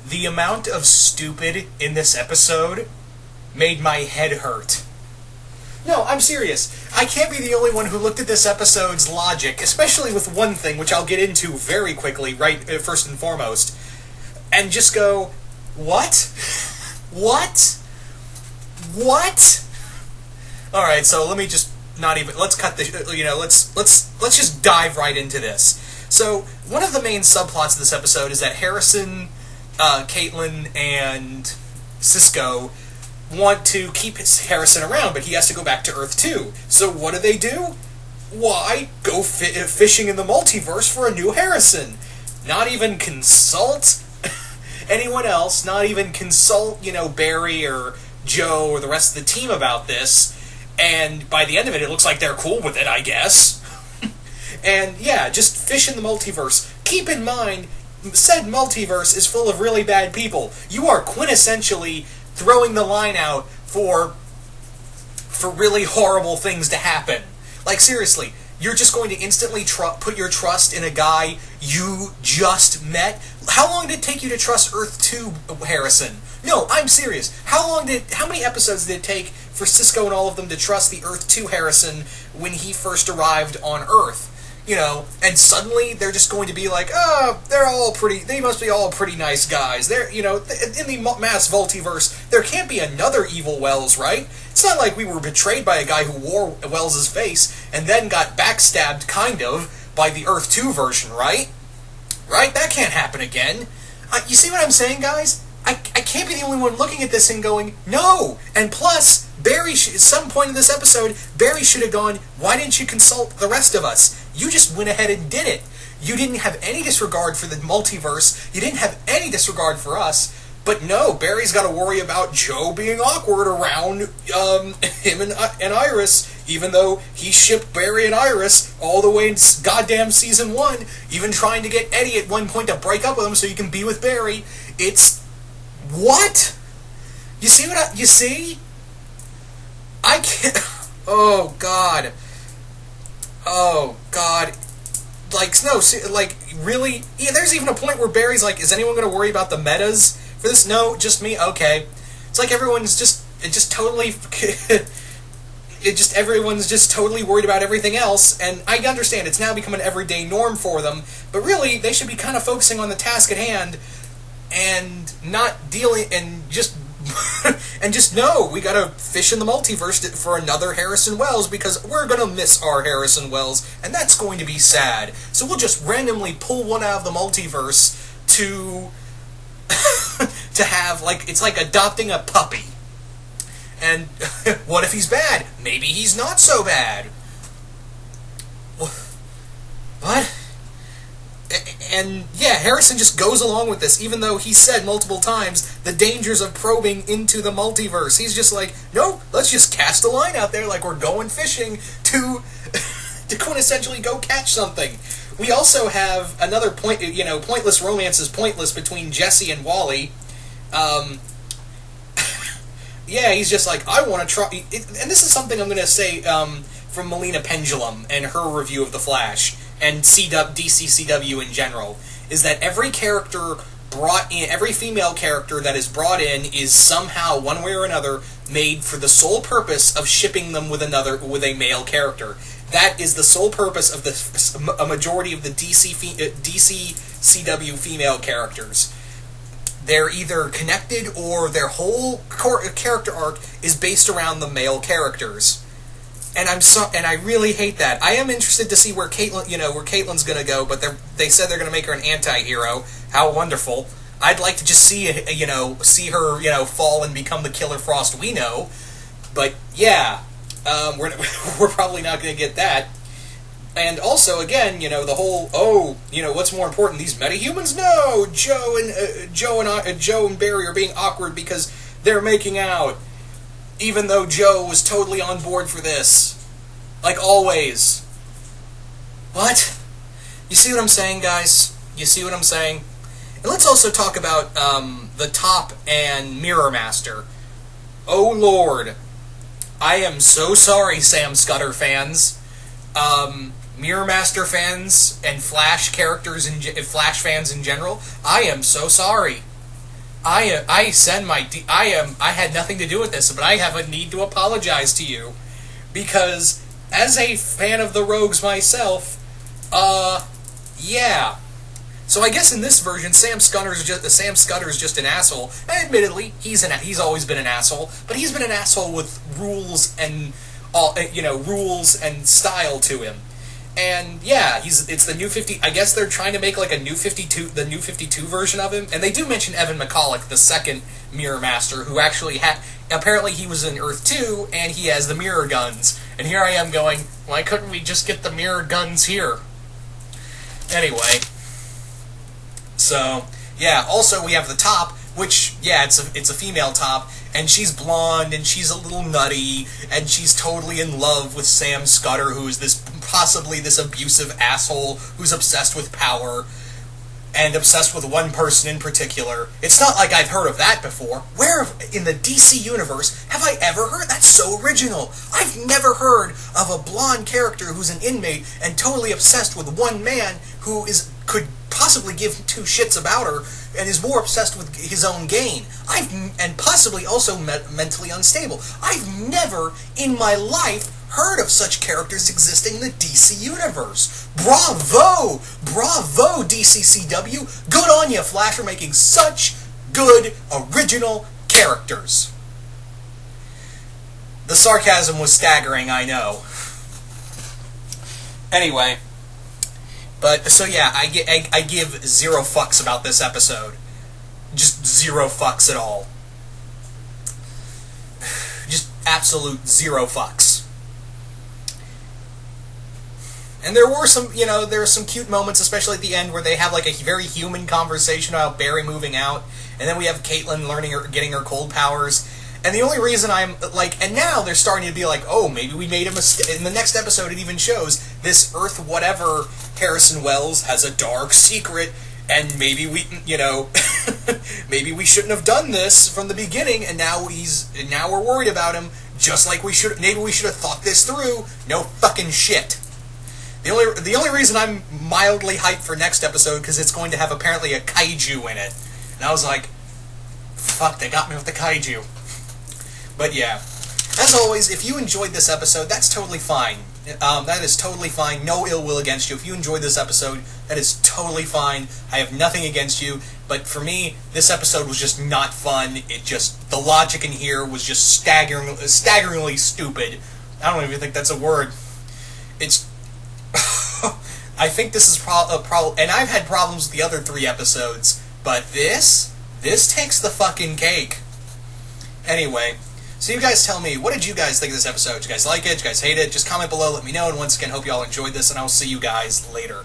The amount of stupid in this episode made my head hurt. No, I'm serious. I can't be the only one who looked at this episode's logic, especially with one thing, which I'll get into very quickly, right, first and foremost, and just go, what? What? What? Alright, so let me just not even, let's cut the, let's just dive right into this. So, one of the main subplots of this episode is that Harrison, Caitlin, and Cisco want to keep Harrison around, but he has to go back to Earth 2. So what do? Why? Go fishing in the multiverse for a new Harrison. Not even consult anyone else, not even consult, Barry or Joe or the rest of the team about this, and by the end of it, it looks like they're cool with it, I guess. And yeah, just fish in the multiverse. Keep in mind, said multiverse is full of really bad people. You are quintessentially throwing the line out for really horrible things to happen. Like, seriously, you're just going to instantly put your trust in a guy you just met? How long did it take you to trust Earth 2, Harrison? No, I'm serious. How many episodes did it take for Cisco and all of them to trust the Earth 2 Harrison when he first arrived on Earth? And suddenly they're just going to be like, oh, they must be all pretty nice guys. They're, in the mass multiverse, there can't be another evil Wells, right? It's not like we were betrayed by a guy who wore Wells' face and then got backstabbed, kind of, by the Earth 2 version, right? Right? That can't happen again. You see what I'm saying, guys? I can't be the only one looking at this and going, no! And plus, Barry, at some point in this episode, Barry should have gone, why didn't you consult the rest of us? You just went ahead and did it. You didn't have any disregard for the multiverse. You didn't have any disregard for us. But no, Barry's got to worry about Joe being awkward around him and Iris, even though he shipped Barry and Iris all the way in goddamn season 1, even trying to get Eddie at one point to break up with him so he can be with Barry. It's... what? You see? I can't... Oh, God. Really? Yeah, there's even a point where Barry's like, is anyone going to worry about the metas for this? No, just me? Okay. It's like everyone's everyone's just totally worried about everything else, and I understand it's now become an everyday norm for them, but really, they should be kind of focusing on the task at hand, and not dealing, and just know we gotta fish in the multiverse for another Harrison Wells, because we're gonna miss our Harrison Wells, and that's going to be sad. So we'll just randomly pull one out of the multiverse to to have, it's like adopting a puppy. And what if he's bad? Maybe he's not so bad. What? And yeah, Harrison just goes along with this, even though he said multiple times the dangers of probing into the multiverse. He's just like, no, let's just cast a line out there like we're going fishing to quintessentially go catch something. We also have another point, pointless romance is pointless between Jesse and Wally. Yeah, he's just like, I want to try... And this is something I'm going to say from Melina Pendulum and her review of The Flash, and DCCW in general, is that every character brought in, every female character that is brought in is somehow, one way or another, made for the sole purpose of shipping them with a male character. That is the sole purpose of a majority of the DCCW female characters. They're either connected or their whole character arc is based around the male characters. And I really hate that. I am interested to see where Caitlyn's going to go, but they said they're going to make her an anti-hero. How wonderful. I'd like to just see her fall and become the Killer Frost we know. But yeah, we're probably not going to get that. And also, again, the whole, what's more important, these metahumans? No! Joe and Barry are being awkward because they're making out, even though Joe was totally on board for this. Like always. What? You see what I'm saying, guys? You see what I'm saying? And let's also talk about the Top and Mirror Master. Oh, Lord. I am so sorry, Sam Scudder fans. Mirror Master fans and Flash characters and Flash fans in general, I am so sorry. I send my I had nothing to do with this, but I have a need to apologize to you because as a fan of the Rogues myself, yeah. So I guess in this version, Sam Scudder's just an asshole. And admittedly, he's always been an asshole, but he's been an asshole with rules and rules and style to him. And yeah, it's the new 50. I guess they're trying to make like a new 52, the new 52 version of him. And they do mention Evan McCulloch, the second Mirror Master, who actually apparently he was in Earth 2 and he has the mirror guns. And here I am going, why couldn't we just get the mirror guns here? Anyway. So, yeah, also we have the top, which, yeah, it's a female top, and she's blonde, and she's a little nutty, and she's totally in love with Sam Scudder, who is possibly this abusive asshole who's obsessed with power, and obsessed with one person in particular. It's not like I've heard of that before. Where in the DC universe have I ever heard? That's so original. I've never heard of a blonde character who's an inmate and totally obsessed with one man who could possibly give two shits about her and is more obsessed with his own gain. And possibly also mentally unstable. I've never in my life heard of such characters existing in the DC universe. Bravo! Bravo, DCCW! Good on you, Flash, for making such good, original characters. The sarcasm was staggering, I know. Anyway, but, so yeah, I give 0 fucks about this episode. Just 0 fucks at all. Just absolute 0 fucks. And there were some, there were some cute moments, especially at the end, where they have like a very human conversation about Barry moving out, and then we have Caitlin getting her cold powers. And the only reason I'm like, and now they're starting to be like, oh, maybe we made a mistake. In the next episode, it even shows this Earth whatever Harrison Wells has a dark secret, and maybe we, maybe we shouldn't have done this from the beginning, and now we're worried about him, just like maybe we should have thought this through. No fucking shit. The only reason I'm mildly hyped for next episode, because it's going to have apparently a kaiju in it. And I was like, fuck, they got me with the kaiju. But yeah. As always, if you enjoyed this episode, that's totally fine. That is totally fine. No ill will against you. If you enjoyed this episode, that is totally fine. I have nothing against you. But for me, this episode was just not fun. The logic in here was just staggeringly stupid. I don't even think that's a word. I think this is a problem, and I've had problems with the other 3 episodes, but this takes the fucking cake. Anyway, so you guys tell me, what did you guys think of this episode? Did you guys like it? Did you guys hate it? Just comment below, let me know, and once again, hope you all enjoyed this, and I will see you guys later.